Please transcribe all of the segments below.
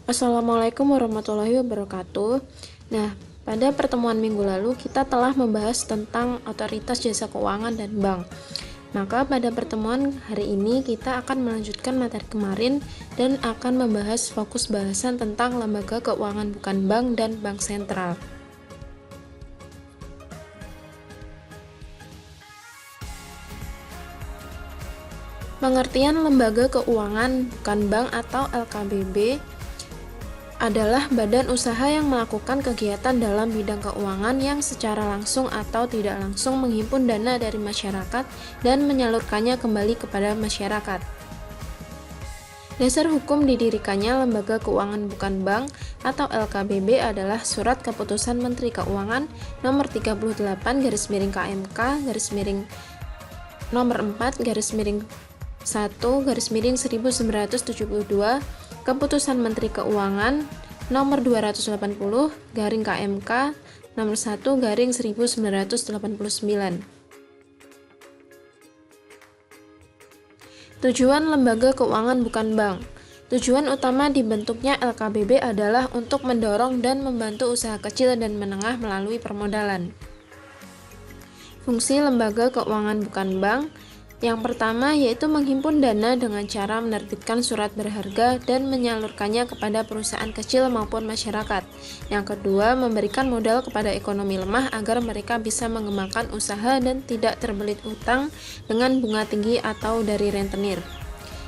Assalamualaikum warahmatullahi wabarakatuh. Nah, pada pertemuan minggu lalu kita telah membahas tentang otoritas jasa keuangan dan bank. Maka pada pertemuan hari ini kita akan melanjutkan materi kemarin dan akan membahas fokus bahasan tentang lembaga keuangan bukan bank dan bank sentral. Pengertian lembaga keuangan bukan bank atau LKBB adalah badan usaha yang melakukan kegiatan dalam bidang keuangan yang secara langsung atau tidak langsung menghimpun dana dari masyarakat dan menyalurkannya kembali kepada masyarakat. Dasar hukum didirikannya lembaga keuangan bukan bank atau LKBB adalah Surat Keputusan Menteri Keuangan Nomor 38/KMK Nomor 4/1/1972, Keputusan Menteri Keuangan Nomor 280/KMK Nomor 1/1989. Tujuan lembaga keuangan bukan bank. Tujuan utama dibentuknya LKBB adalah untuk mendorong dan membantu usaha kecil dan menengah melalui permodalan. Fungsi lembaga keuangan bukan bank yang pertama yaitu menghimpun dana dengan cara menerbitkan surat berharga dan menyalurkannya kepada perusahaan kecil maupun masyarakat. Yang kedua, memberikan modal kepada ekonomi lemah agar mereka bisa mengembangkan usaha dan tidak terbelit utang dengan bunga tinggi atau dari rentenir.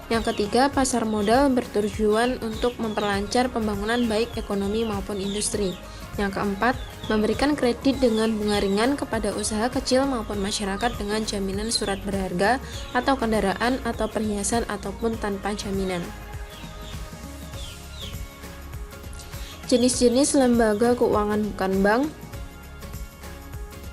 Yang ketiga, pasar modal bertujuan untuk memperlancar pembangunan baik ekonomi maupun industri. Yang keempat, memberikan kredit dengan bunga ringan kepada usaha kecil maupun masyarakat dengan jaminan surat berharga atau kendaraan atau perhiasan ataupun tanpa jaminan. Jenis-jenis lembaga keuangan bukan bank.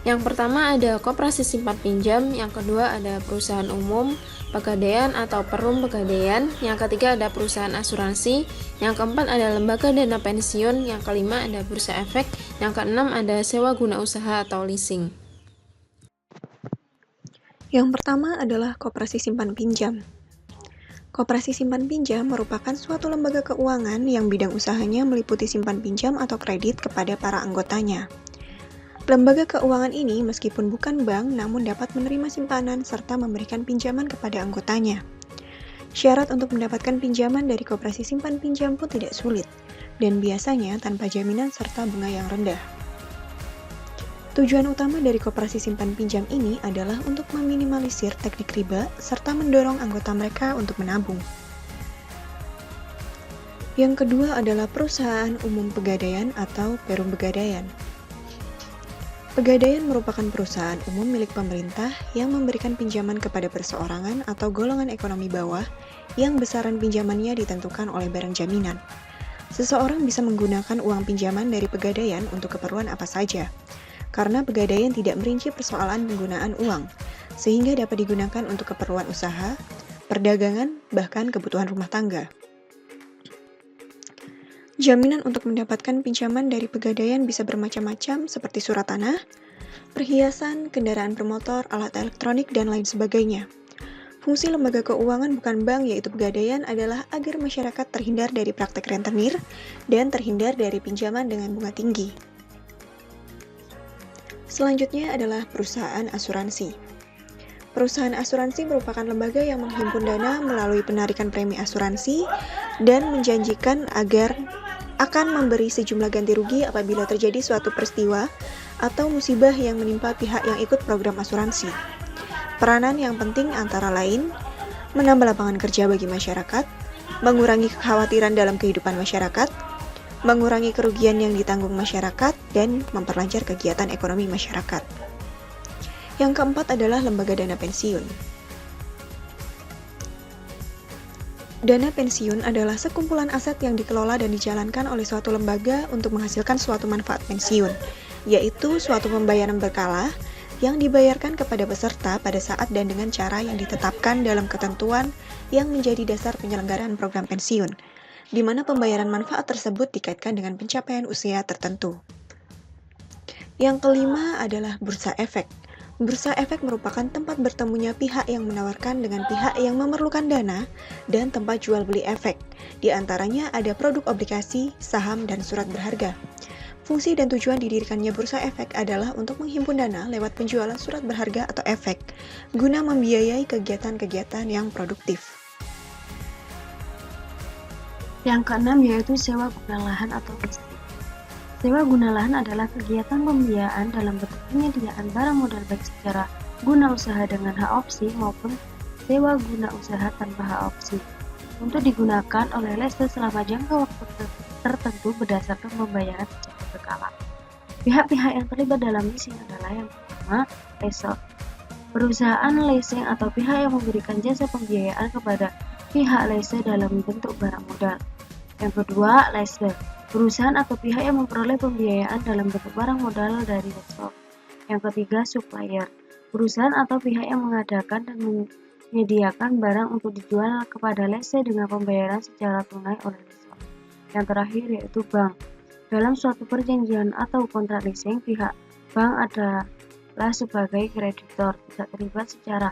Yang pertama ada koperasi simpan pinjam, yang kedua ada perusahaan umum, pegadaian atau perum pegadaian, yang ketiga ada perusahaan asuransi, yang keempat ada lembaga dana pensiun, yang kelima ada bursa efek, yang keenam ada sewa guna usaha atau leasing. Yang pertama adalah koperasi simpan pinjam. Koperasi simpan pinjam merupakan suatu lembaga keuangan yang bidang usahanya meliputi simpan pinjam atau kredit kepada para anggotanya. Lembaga keuangan ini meskipun bukan bank namun dapat menerima simpanan serta memberikan pinjaman kepada anggotanya. Syarat untuk mendapatkan pinjaman dari koperasi simpan pinjam pun tidak sulit dan biasanya tanpa jaminan serta bunga yang rendah. Tujuan utama dari koperasi simpan pinjam ini adalah untuk meminimalisir teknik riba serta mendorong anggota mereka untuk menabung. Yang kedua adalah perusahaan umum pegadaian atau perum pegadaian. Pegadaian merupakan perusahaan umum milik pemerintah yang memberikan pinjaman kepada perseorangan atau golongan ekonomi bawah yang besaran pinjamannya ditentukan oleh barang jaminan. Seseorang bisa menggunakan uang pinjaman dari pegadaian untuk keperluan apa saja, karena pegadaian tidak merinci persoalan penggunaan uang, sehingga dapat digunakan untuk keperluan usaha, perdagangan, bahkan kebutuhan rumah tangga. Jaminan untuk mendapatkan pinjaman dari pegadaian bisa bermacam-macam seperti surat tanah, perhiasan, kendaraan bermotor, alat elektronik, dan lain sebagainya. Fungsi lembaga keuangan bukan bank yaitu pegadaian adalah agar masyarakat terhindar dari praktek rentenir dan terhindar dari pinjaman dengan bunga tinggi. Selanjutnya adalah perusahaan asuransi. Perusahaan asuransi merupakan lembaga yang menghimpun dana melalui penarikan premi asuransi dan menjanjikan agar akan memberi sejumlah ganti rugi apabila terjadi suatu peristiwa atau musibah yang menimpa pihak yang ikut program asuransi. Peranan yang penting antara lain, menambah lapangan kerja bagi masyarakat, mengurangi kekhawatiran dalam kehidupan masyarakat, mengurangi kerugian yang ditanggung masyarakat, dan memperlancar kegiatan ekonomi masyarakat. Yang keempat adalah lembaga dana pensiun. Dana pensiun adalah sekumpulan aset yang dikelola dan dijalankan oleh suatu lembaga untuk menghasilkan suatu manfaat pensiun, yaitu suatu pembayaran berkala yang dibayarkan kepada peserta pada saat dan dengan cara yang ditetapkan dalam ketentuan yang menjadi dasar penyelenggaraan program pensiun, di mana pembayaran manfaat tersebut dikaitkan dengan pencapaian usia tertentu. Yang kelima adalah bursa efek. Bursa efek merupakan tempat bertemunya pihak yang menawarkan dengan pihak yang memerlukan dana dan tempat jual beli efek. Di antaranya ada produk obligasi, saham, dan surat berharga. Fungsi dan tujuan didirikannya bursa efek adalah untuk menghimpun dana lewat penjualan surat berharga atau efek, guna membiayai kegiatan-kegiatan yang produktif. Yang keenam yaitu sewa guna lahan atau leasing. Sewa guna lahan adalah kegiatan pembiayaan dalam bentuk penyediaan barang modal baik secara guna usaha dengan hak opsi maupun sewa guna usaha tanpa hak opsi untuk digunakan oleh lessee selama jangka waktu tertentu berdasarkan pembayaran secara berkala. Pihak-pihak yang terlibat dalam leasing adalah yang pertama, lessor. Perusahaan leasing atau pihak yang memberikan jasa pembiayaan kepada pihak lessee dalam bentuk barang modal. Yang kedua, lessee. Perusahaan atau pihak yang memperoleh pembiayaan dalam bentuk barang modal dari lessor. Yang ketiga, supplier. Perusahaan atau pihak yang mengadakan dan menyediakan barang untuk dijual kepada lessee dengan pembayaran secara tunai oleh lessor. Yang terakhir yaitu bank. Dalam suatu perjanjian atau kontrak leasing, pihak bank adalah sebagai kreditor, tidak terlibat secara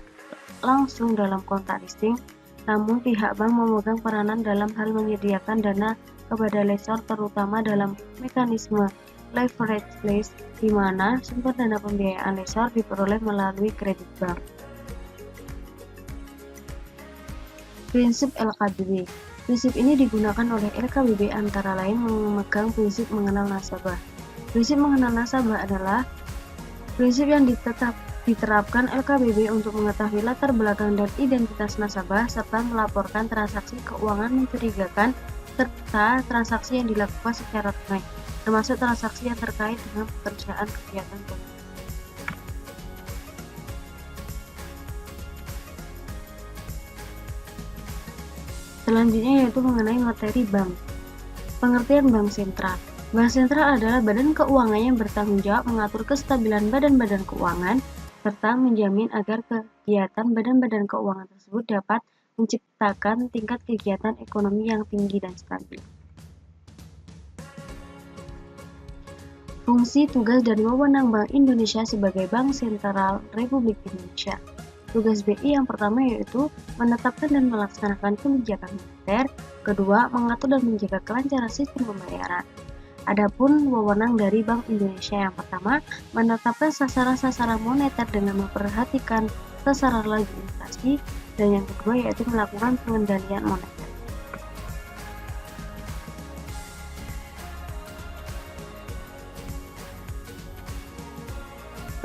langsung dalam kontrak leasing, namun pihak bank memegang peranan dalam hal menyediakan dana kepada lessor terutama dalam mekanisme leverage lease di mana sumber dana pembiayaan lessor diperoleh melalui kredit bank. Prinsip LKBB. Prinsip ini digunakan oleh LKBB antara lain memegang prinsip mengenal nasabah. Prinsip mengenal nasabah adalah prinsip yang diterapkan LKBB untuk mengetahui latar belakang dan identitas nasabah serta melaporkan transaksi keuangan mencurigakan serta transaksi yang dilakukan secara tunai, termasuk transaksi yang terkait dengan pekerjaan kegiatan bank. Selanjutnya yaitu mengenai materi bank. Pengertian bank sentral. Bank sentral adalah badan keuangan yang bertanggung jawab mengatur kestabilan badan-badan keuangan serta menjamin agar kegiatan badan-badan keuangan tersebut dapat menciptakan tingkat kegiatan ekonomi yang tinggi dan stabil. Fungsi, tugas, dan wewenang Bank Indonesia sebagai Bank Sentral Republik Indonesia. Tugas BI yang pertama yaitu menetapkan dan melaksanakan kebijakan moneter, kedua mengatur dan menjaga kelancaran sistem pembayaran. Adapun wewenang dari Bank Indonesia yang pertama, menetapkan sasaran-sasaran moneter dengan memperhatikan sasaran laju inflasi, dan yang kedua yaitu melakukan pengendalian moneter.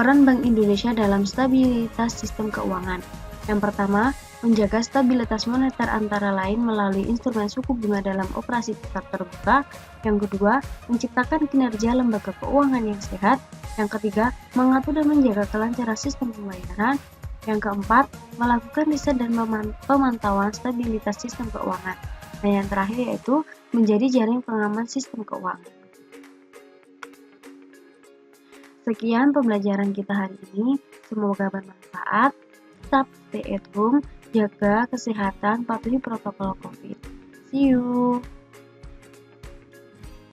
Peran Bank Indonesia dalam stabilitas sistem keuangan. Yang pertama, menjaga stabilitas moneter antara lain melalui instrumen suku bunga dalam operasi pasar terbuka. Yang kedua, menciptakan kinerja lembaga keuangan yang sehat. Yang ketiga, mengatur dan menjaga kelancaran sistem pembayaran. Yang keempat, melakukan riset dan pemantauan stabilitas sistem keuangan. Dan yang terakhir yaitu menjadi jaring pengaman sistem keuangan. Sekian pembelajaran kita hari ini, semoga bermanfaat. Tetap stay at home, jaga kesehatan, patuhi protokol COVID. See you!